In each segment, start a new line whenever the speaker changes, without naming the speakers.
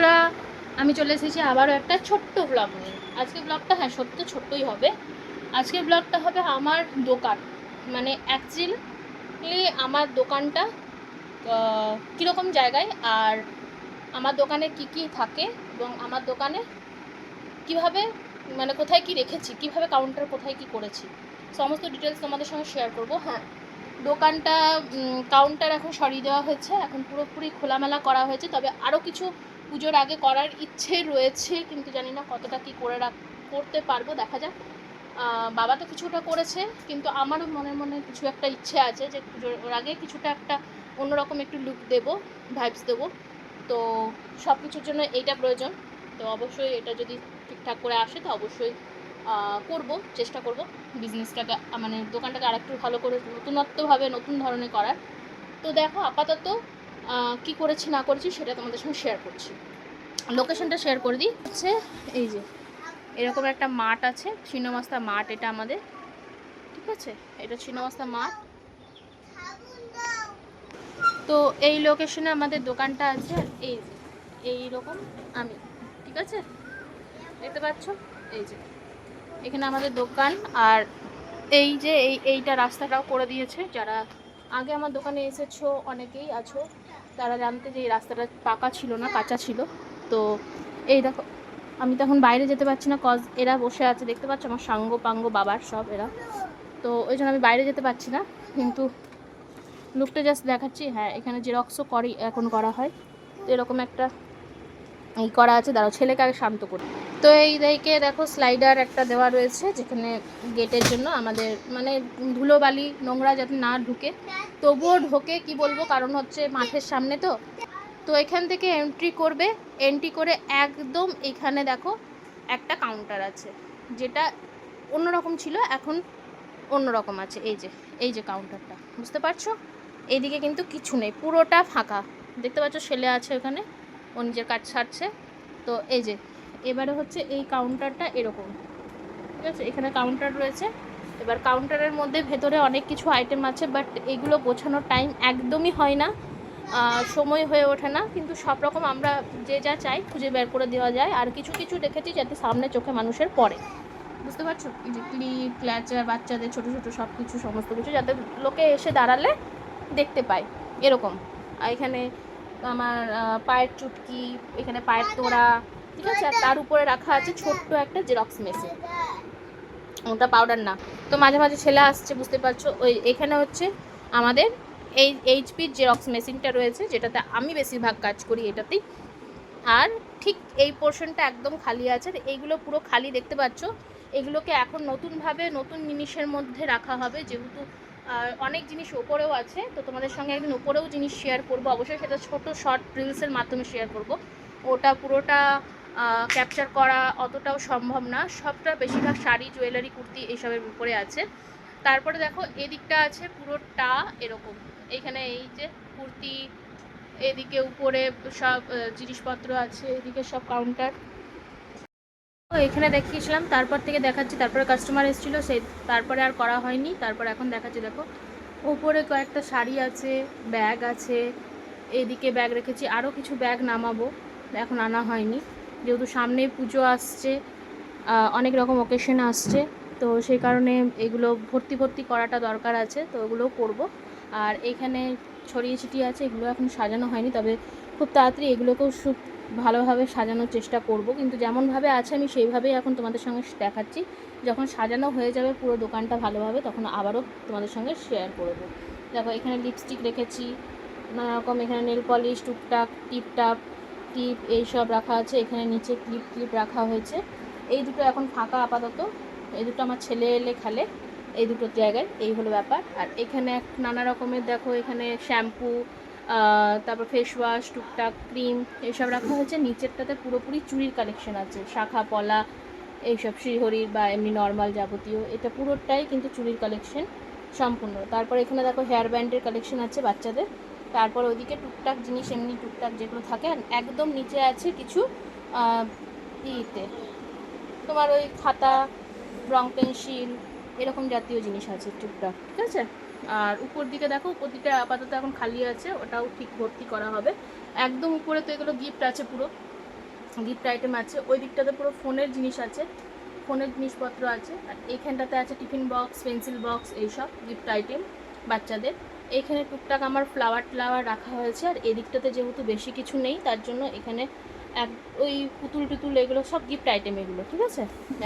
বন্ধুরা, আমি চলে এসেছি আবারও একটা ছোট্ট ব্লগ নিয়ে। আজকের ব্লগটা সত্য ছোট্টই হবে। আজকের ব্লগটা হবে আমার দোকান, মানে অ্যাকচুয়ালি আমার দোকানটা কীরকম জায়গায়, আর আমার দোকানে কি কি থাকে, এবং আমার দোকানে কিভাবে, মানে কোথায় কি রেখেছি, কিভাবে কাউন্টার কোথায় কি করেছি, সমস্ত ডিটেলস তোমাদের সঙ্গে শেয়ার করব। হ্যাঁ, দোকানটা কাউন্টার এখন সরিয়ে দেওয়া হয়েছে, এখন পুরোপুরি খোলামেলা করা হয়েছে। তবে আরও কিছু পুজোর আগে করার ইচ্ছে রয়েছে, কিন্তু জানি না কতটা কী করতে পারবো, দেখা যাক। বাবা তো কিছুটা করেছে, কিন্তু আমারও মনে কিছু একটা ইচ্ছে আছে যে পুজোর আগে কিছুটা একটা অন্যরকম একটু লুক দেবো, ভাইবস দেবো। তো সব কিছুর জন্য এইটা প্রয়োজন। তো অবশ্যই এটা যদি ঠিকঠাক করে আসে তো অবশ্যই করব, চেষ্টা করব বিজনেসটাকে, মানে দোকানটাকে আরেকটু ভালো করে নতুনত্বভাবে নতুন ধরনের করার। তো দেখো আপাতত কি করেছি না করেছি সেটা তোমাদের সঙ্গে শেয়ার করছি। লোকেশনটা শেয়ার করে দিই। হচ্ছে এই যে এরকম একটা মাঠ আছে, ছিন্নমস্তা মাঠ, এটা আমাদের, ঠিক আছে, এটা ছিন্নমস্তা মাঠ। তো এই লোকেশনে আমাদের দোকানটা আছে। এই রকম আমি, ঠিক আছে, দেখতে পাচ্ছ, এই যে এখানে আমাদের দোকান। আর এই যে এইটা রাস্তাটাও করে দিয়েছে। যারা আগে আমার দোকানে এসেছো অনেকেই আছো, তারা জানতে যে এই রাস্তাটা পাকা ছিল না, কাঁচা ছিল। তো এই দেখো, আমি তখন বাইরে যেতে পারছি না, কজ এরা বসে আছে, দেখতে পাচ্ছ আমার সাঙ্গ পাঙ্গ বাবার সব এরা। তো ওই জন্য আমি বাইরে যেতে পারছি না, কিন্তু লুকটা জাস্ট দেখাচ্ছি। হ্যাঁ, এখানে জেরক্সও এখন করা হয়। তো এরকম একটা এই করা আছে, দাঁড়াও ছেলেকে আগে শান্ত করি। তো এই দিকে দেখো স্লাইডার একটা দেওয়া রয়েছে, যেখানে গেটের জন্য আমাদের মানে ধুলোবালি নোংরা যাতে না ঢুকে, তবুও ঢোকে, কি বলবো, কারণ হচ্ছে মাঠের সামনে। তো তো এখান থেকে এন্ট্রি করবে, এন্ট্রি করে একদম এখানে দেখো একটা কাউন্টার আছে, যেটা অন্যরকম ছিল, এখন অন্যরকম আছে। এই যে কাউন্টারটা, বুঝতে পারছো? এইদিকে কিন্তু কিছু নেই, পুরোটা ফাঁকা। দেখতে পাচ্ছ ছেলে আছে ওখানে, ও নিজের কাজ সারছে। তো এই যে এবারে হচ্ছে এই কাউন্টারটা এরকম, ঠিক আছে, এখানে কাউন্টার রয়েছে। এবার কাউন্টারের মধ্যে ভেতরে অনেক কিছু আইটেম আছে, বাট এগুলো গোছানোর টাইম একদমই হয় না, সময় হয়ে ওঠে না। কিন্তু সব রকম আমরা যে যা চাই খুঁজে বের করে দেওয়া যায়। আর কিছু কিছু দেখেছি যাতে সামনে চোখে মানুষের পড়ে, বুঝতে পারছো? এই যে ক্লিপ, ক্ল্যাচার, বাচ্চাদের ছোটো ছোটো সব কিছু, সমস্ত কিছু যাতে লোকে এসে দাঁড়ালে দেখতে পায়, এরকম। আর এখানে আমার পায়ের চুটকি, এখানে পায়ের তোড়া, ঠিক আছে। আর তার উপরে রাখা আছে ছোট্ট একটা জেরক্স মেশিন, ওটা পাউডার না। তো মাঝে মাঝে ছেলে আসছে, বুঝতে পারছো। ওই এখানে হচ্ছে আমাদের এই এইচপির জেরক্স মেশিনটা রয়েছে, যেটাতে আমি বেশিরভাগ কাজ করি এটাতেই। আর ঠিক এই পোর্শনটা একদম খালি আছে, এইগুলো পুরো খালি, দেখতে পাচ্ছ। এগুলোকে এখন নতুনভাবে নতুন জিনিসের মধ্যে রাখা হবে, যেহেতু অনেক জিনিস ওপরেও আছে। তো তোমাদের সঙ্গে একদিন ওপরেও জিনিস শেয়ার করব, অবশ্যই সেটা ছোটো শর্ট রিলসের মাধ্যমে শেয়ার করব। ওটা পুরোটা ক্যাপচার করা অতটাও সম্ভব না, সবটা বেশিরভাগ শাড়ি, জুয়েলারি, কুর্তি এইসবের উপরে আছে। তারপরে দেখো এদিকটা আছে পুরোটা এরকম, এইখানে এই যে কুর্তি, এদিকে উপরে সব জিনিসপত্র আছে, এদিকে সব কাউন্টার। এখানে দেখিয়েছিলাম, তারপর থেকে দেখাচ্ছি। তারপরে কাস্টমার এসেছিলো, সেই তারপরে আর করা হয়নি। তারপর এখন দেখাচ্ছি, দেখো উপরে কয়েকটা শাড়ি আছে, ব্যাগ আছে, এদিকে ব্যাগ রেখেছি, আরও কিছু ব্যাগ নামাবো, এখন আনা হয়নি, যেহেতু সামনে পুজো আসছে, অনেক রকম অকেশন আসছে। তো সেই কারণে এগুলো ভর্তি ভর্তি করাটা দরকার আছে, তো ওগুলোও করব। আর এখানে ছড়িয়ে ছিটিয়ে আছে, এগুলো এখন সাজানো হয়নি, তবে খুব তাড়াতাড়ি এগুলোকেও ভালোভাবে সাজানোর চেষ্টা করব। কিন্তু যেমনভাবে আছে আমি সেইভাবেই এখন তোমাদের সঙ্গে দেখাচ্ছি। যখন সাজানো হয়ে যাবে পুরো দোকানটা ভালোভাবে, তখন আবারও তোমাদের সঙ্গে শেয়ার করব। দেখো এখানে লিপস্টিক রেখেছি, নানা রকম, এখানে নেল পলিশ, টুকটাক, টিপ এইসব রাখা আছে। এখানে নিচে ক্লিপ রাখা হয়েছে। এই দুটো এখন ফাঁকা আপাতত, এই দুটো আমার ছেলে এলে খেলে, এই দুটো জায়গায়, এই হলো ব্যাপার। আর এখানে নানা রকমের দেখো, এখানে শ্যাম্পু, তারপর ফেস ওয়াশ, টুকটাক ক্রিম এইসব রাখা হয়েছে। নিচেরটাতে পুরোপুরি চুড়ির কালেকশন আছে, শাখা পলা এইসব, শ্রীহরির বা এমনি নর্মাল যাবতীয়, এটা পুরোটাই কিন্তু চুড়ির কালেকশন সম্পূর্ণ। তারপর এখানে দেখো হেয়ার ব্যান্ডের কালেকশন আছে বাচ্চাদের। তারপর ওইদিকে টুকটাক জিনিস, এমনি টুকটাক যেগুলো থাকে। একদম নিচে আছে কিছু তোমার ওই খাতা, রং পেন্সিল, এরকম জাতীয় জিনিস আছে টুকটাক, ঠিক আছে। আর উপর দিকে দেখো, উপর দিকে আপাতত এখন খালি আছে, ওটাও ঠিক ভর্তি করা হবে। একদম উপরে তো এগুলো গিফট আছে পুরো, গিফট আইটেম আছে। ওই দিকটাতে পুরো ফোনের জিনিস আছে, ফোনের জিনিসপত্র আছে। আর এইখানটাতে আছে টিফিন বক্স, পেন্সিল বক্স, এইসব গিফট আইটেম বাচ্চাদের। এইখানে টুকটাক আমার ফ্লাওয়ার রাখা হয়েছে। আর এদিকটাতে যেহেতু বেশি কিছু নেই তার জন্য এখানে ওই পুতুল টুতুল এগুলো সব গিফট আইটেম এগুলো, ঠিক আছে।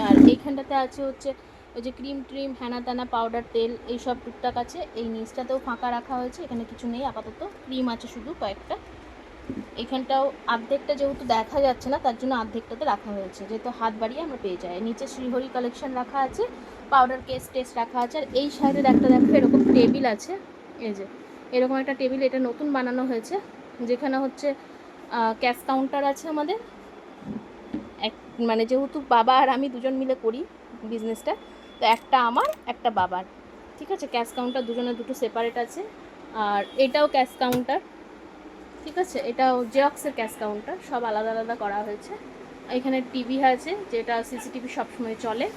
আর এইখানটাতে আছে হচ্ছে ওই যে ক্রিম ট্রিম, হ্যানা ত্যানা, পাউডার, তেল, এইসব টুকটাক আছে। এই নিচটাতেও ফাঁকা রাখা হয়েছে, এখানে কিছু নেই আপাতত, ক্রিম আছে শুধু কয়েকটা। এখানটাও অর্ধেকটা যেহেতু দেখা যাচ্ছে না তার জন্য অর্ধেকটাতে রাখা হয়েছে, যেহেতু হাত বাড়িয়ে আমরা পেয়ে যাই। নিচে শ্রীহরি কালেকশন রাখা আছে, পাউডার কেস টেস্ট রাখা আছে। আর এই সাইডের একটা দেখো এরকম টেবিল আছে, এই যে এরকম একটা টেবিল, এটা নতুন বানানো হয়েছে, যেখানে হচ্ছে ক্যাশ কাউন্টার আছে আমাদের। মানে যেহেতু বাবা আর আমি দুজন মিলে করি বিজনেসটা, তো একটা আমার একটা বাবার, ঠিক আছে। ক্যাশ কাউন্টার দুজনের দুটো সেপারেট আছে। আর এটাও ক্যাশ কাউন্টার, ঠিক আছে। এটাও জেরক্সের ক্যাশ কাউন্টার, সব আলাদা আলাদা করা হয়েছে। এখানে টিভি আছে, যেটা সিসিটিভি সবসময় চলে।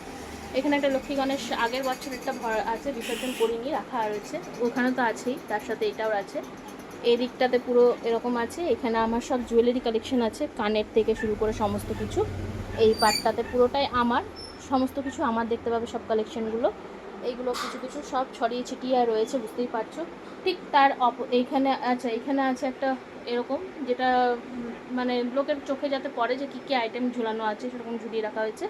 এখানে একটা লক্ষ্মী গণেশ আগের বছর একটা আছে, বিসর্জন করিনি, রাখা রয়েছে, ওখানে তো আছেই, তার সাথে এটাও আছে। এই দিকটাতে পুরো এরকম আছে। এখানে আমার সব জুয়েলারি কালেকশন আছে, কানের থেকে শুরু করে সমস্ত কিছু। এই পার্টটাতে পুরোটাই আমার, সমস্ত কিছু আমার, দেখতে পাবে সব কালেকশনগুলো। এইগুলো কিছু কিছু সব ছড়িয়ে ছিটিয়ে রয়েছে, বুঝতেই পারছো। ঠিক তার এইখানে আচ্ছা, এইখানে আছে একটা এরকম, যেটা মানে লোকের চোখে যাতে পড়ে যে কী কী আইটেম ঝুলানো আছে, সেরকম ঝুলিয়ে রাখা হয়েছে।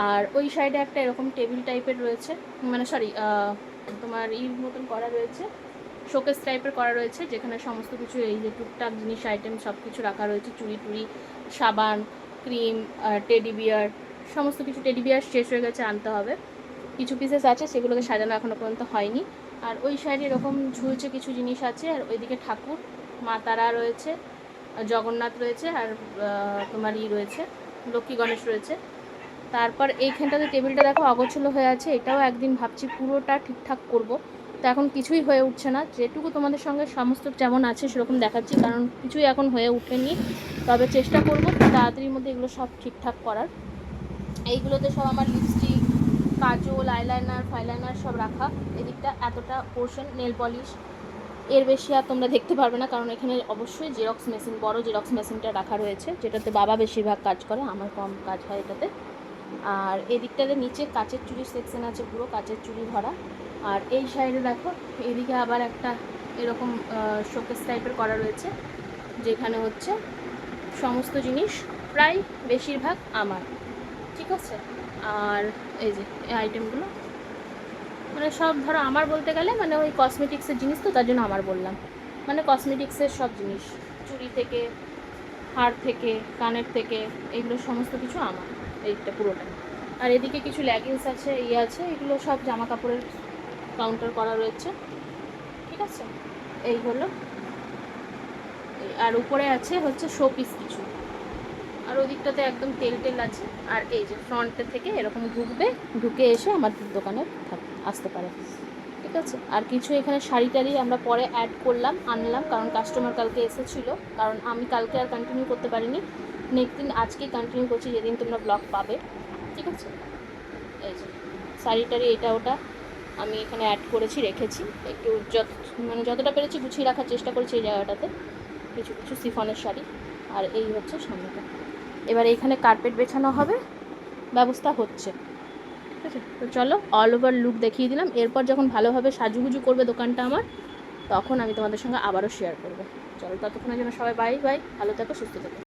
আর ওই সাইডে একটা এরকম টেবিল টাইপের রয়েছে, মানে সরি তোমার মতন করা রয়েছে, শোকেস টাইপের করা রয়েছে, যেখানে সমস্ত কিছু এই যে টুকটাক জিনিস আইটেম সব কিছু রাখা রয়েছে। চুড়ি টুড়ি, সাবান, ক্রিম, টেডি বিয়ার, সমস্ত কিছু। টেডি বিয়ার শেষ হয়ে গেছে, আনতে হবে। কিছু পিসেস আছে, সেগুলোকে সাজানো এখনও পর্যন্ত হয়নি। আর ওই সাইডে এরকম ঝুলছে কিছু জিনিস আছে। আর ওইদিকে ঠাকুর, মা তারা রয়েছে, জগন্নাথ রয়েছে, আর তোমার রয়েছে, লক্ষ্মী গণেশ রয়েছে। তারপর এইখানটাতে টেবিলটা দেখো অগোছলো হয়ে আছে, এটাও একদিন ভাবছি পুরোটা ঠিকঠাক করব। তো এখন কিছুই হয়ে উঠছে না, যেটুকু তোমাদের সঙ্গে সমস্ত যেমন আছে সেরকম দেখাচ্ছি, কারণ কিছুই এখন হয়ে ওঠেনি। তবে চেষ্টা করব তাড়াতাড়ির মধ্যে এগুলো সব ঠিকঠাক করার। এইগুলোতে সব আমার লিপস্টিক, কাজল, আইলাইনার, ফাইলাইনার সব রাখা। এদিকটা এতটা পোর্শন, নেল পলিশ, এর বেশি আর তোমরা দেখতে পারবে না, কারণ এখানে অবশ্যই জেরক্স মেশিন, বড় জেরক্স মেশিনটা রাখা রয়েছে, যেটাতে বাবা বেশিরভাগ কাজ করে, আমার কম কাজ হয় এটাতে। আর এদিকটাতে নিচে কাচের চুড়ির সেকশন আছে, পুরো কাচের চুড়ি ভরা। আর এই সাইডে দেখো এদিকে আবার একটা এরকম শোকেস টাইপের করা রয়েছে, যেখানে হচ্ছে সমস্ত জিনিস প্রায় বেশিরভাগ আমার, ঠিক আছে। আর এই যে এই আইটেমগুলো মানে সব ধরো আমার বলতে গেলে মানে ওই কসমেটিক্সের জিনিস, তো তার জন্য আমার বললাম, মানে কসমেটিক্সের সব জিনিস, চুড়ি থেকে, হার থেকে, কানের থেকে, এগুলো সমস্ত কিছু আমার, এইটা পুরোটা। আর এদিকে কিছু লেগিংস আছে, আছে, এগুলো সব জামা কাপড়ের কাউন্টার করা রয়েছে, ঠিক আছে। এই হলো। আর উপরে আছে হচ্ছে শো পিস কিছু। আর ওদিকটাতে একদম তেল টেল আছে। আর এই যে ফ্রন্টের থেকে এরকম ঢুকে এসে আমাদের দোকানে আসতে পারে, ঠিক আছে। আর কিছু এখানে শাড়ি টাড়ি আমরা পরে অ্যাড করলাম, আনলাম, কারণ কাস্টমার কালকে এসেছিলো, কারণ আমি কালকে আর কন্টিনিউ করতে পারিনি। নেক্সট দিন আজকেই কন্টিনিউ করছি, যেদিন তোমরা ব্লগ পাবে, ঠিক আছে। এই যে শাড়ি টাড়ি এটা ওটা আমি এখানে অ্যাড করেছি, রেখেছি একটু, মানে যতটা পেরেছি গুছিয়ে রাখার চেষ্টা করেছি এই জায়গাটাতে, কিছু কিছু সিফনের শাড়ি। আর এই হচ্ছে সামনেটা। এবার এইখানে কার্পেট বেছানো হবে, ব্যবস্থা হচ্ছে, ঠিক আছে। তো চলো অল ওভার লুক দেখিয়ে দিলাম। এরপর যখন ভালোভাবে সাজুগুজু করবে দোকানটা আমার, তখন আমি তোমাদের সঙ্গে আবারও শেয়ার করবো। চলো ততক্ষণের জন্য সবাই বাই বাই, ভালো থাকো, সুস্থ থাকো।